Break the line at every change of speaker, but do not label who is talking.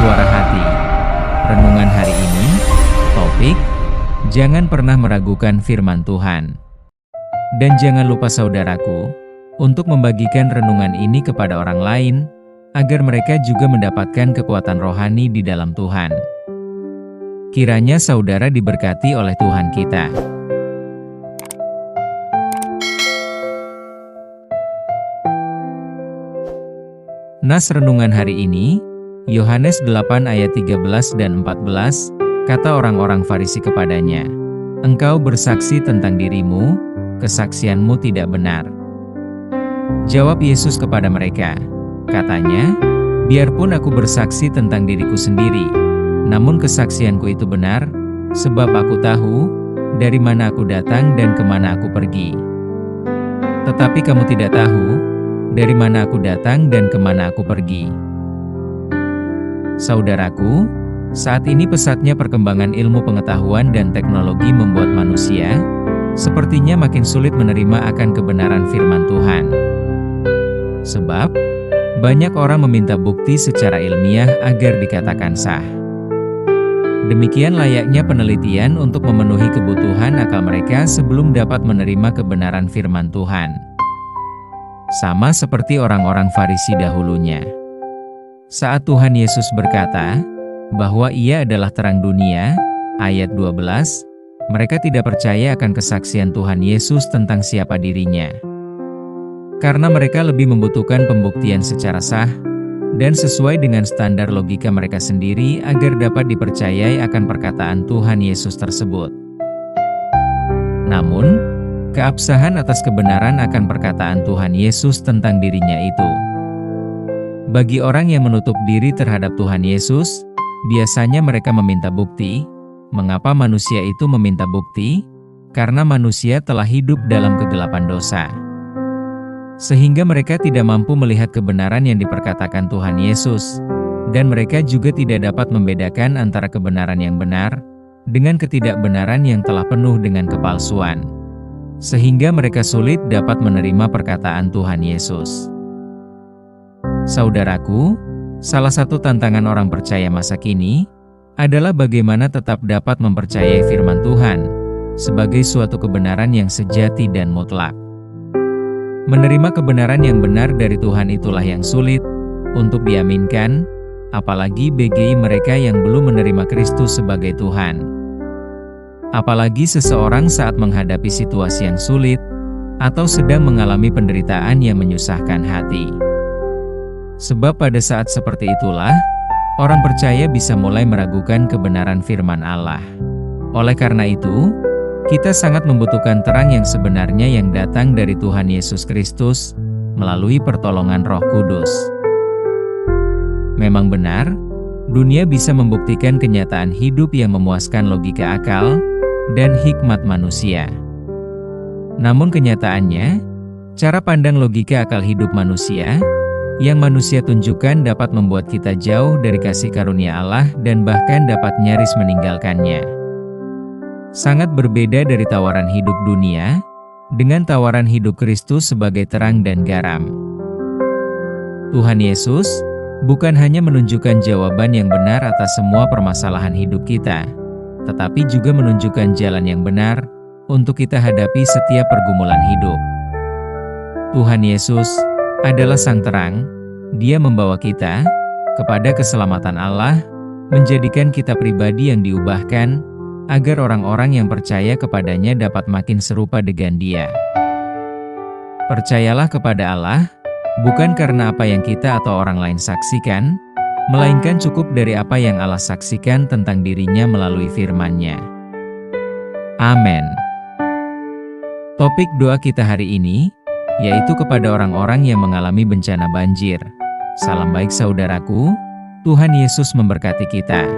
Suara Hati. Renungan hari ini, topik, jangan pernah meragukan firman Tuhan. Dan jangan lupa saudaraku, untuk membagikan renungan ini kepada orang lain, agar mereka juga mendapatkan kekuatan rohani di dalam Tuhan. Kiranya saudara diberkati oleh Tuhan kita. Nas renungan hari ini, Yohanes 8 ayat 13 dan 14, kata orang-orang Farisi kepadanya, "Engkau bersaksi tentang dirimu, kesaksianmu tidak benar." Jawab Yesus kepada mereka, katanya, "Biarpun aku bersaksi tentang diriku sendiri, namun kesaksianku itu benar, sebab aku tahu dari mana aku datang dan kemana aku pergi. Tetapi kamu tidak tahu dari mana aku datang dan kemana aku pergi." Saudaraku, saat ini pesatnya perkembangan ilmu pengetahuan dan teknologi membuat manusia sepertinya makin sulit menerima akan kebenaran firman Tuhan. Sebab, banyak orang meminta bukti secara ilmiah agar dikatakan sah. Demikian layaknya penelitian untuk memenuhi kebutuhan akal mereka sebelum dapat menerima kebenaran firman Tuhan. Sama seperti orang-orang Farisi dahulunya. Saat Tuhan Yesus berkata bahwa Ia adalah terang dunia, ayat 12, mereka tidak percaya akan kesaksian Tuhan Yesus tentang siapa dirinya. Karena mereka lebih membutuhkan pembuktian secara sah dan sesuai dengan standar logika mereka sendiri agar dapat dipercayai akan perkataan Tuhan Yesus tersebut. Namun, keabsahan atas kebenaran akan perkataan Tuhan Yesus tentang dirinya itu. Bagi orang yang menutup diri terhadap Tuhan Yesus, biasanya mereka meminta bukti. Mengapa manusia itu meminta bukti? Karena manusia telah hidup dalam kegelapan dosa. Sehingga mereka tidak mampu melihat kebenaran yang diperkatakan Tuhan Yesus, dan mereka juga tidak dapat membedakan antara kebenaran yang benar dengan ketidakbenaran yang telah penuh dengan kepalsuan. Sehingga mereka sulit dapat menerima perkataan Tuhan Yesus. Saudaraku, salah satu tantangan orang percaya masa kini adalah bagaimana tetap dapat mempercayai firman Tuhan sebagai suatu kebenaran yang sejati dan mutlak. Menerima kebenaran yang benar dari Tuhan itulah yang sulit untuk diaminkan, apalagi bagi mereka yang belum menerima Kristus sebagai Tuhan. Apalagi seseorang saat menghadapi situasi yang sulit atau sedang mengalami penderitaan yang menyusahkan hati. Sebab pada saat seperti itulah, orang percaya bisa mulai meragukan kebenaran firman Allah. Oleh karena itu, kita sangat membutuhkan terang yang sebenarnya yang datang dari Tuhan Yesus Kristus melalui pertolongan Roh Kudus. Memang benar, dunia bisa membuktikan kenyataan hidup yang memuaskan logika akal dan hikmat manusia. Namun kenyataannya, cara pandang logika akal hidup manusia yang manusia tunjukkan dapat membuat kita jauh dari kasih karunia Allah dan bahkan dapat nyaris meninggalkannya. Sangat berbeda dari tawaran hidup dunia dengan tawaran hidup Kristus sebagai terang dan garam. Tuhan Yesus bukan hanya menunjukkan jawaban yang benar atas semua permasalahan hidup kita, tetapi juga menunjukkan jalan yang benar untuk kita hadapi setiap pergumulan hidup. Tuhan Yesus adalah sang terang. Dia membawa kita kepada keselamatan Allah, menjadikan kita pribadi yang diubahkan, agar orang-orang yang percaya kepadanya dapat makin serupa dengan Dia. Percayalah kepada Allah, bukan karena apa yang kita atau orang lain saksikan, melainkan cukup dari apa yang Allah saksikan tentang dirinya melalui firman-Nya. Amin. Topik doa kita hari ini yaitu kepada orang-orang yang mengalami bencana banjir. Salam baik saudaraku, Tuhan Yesus memberkati kita.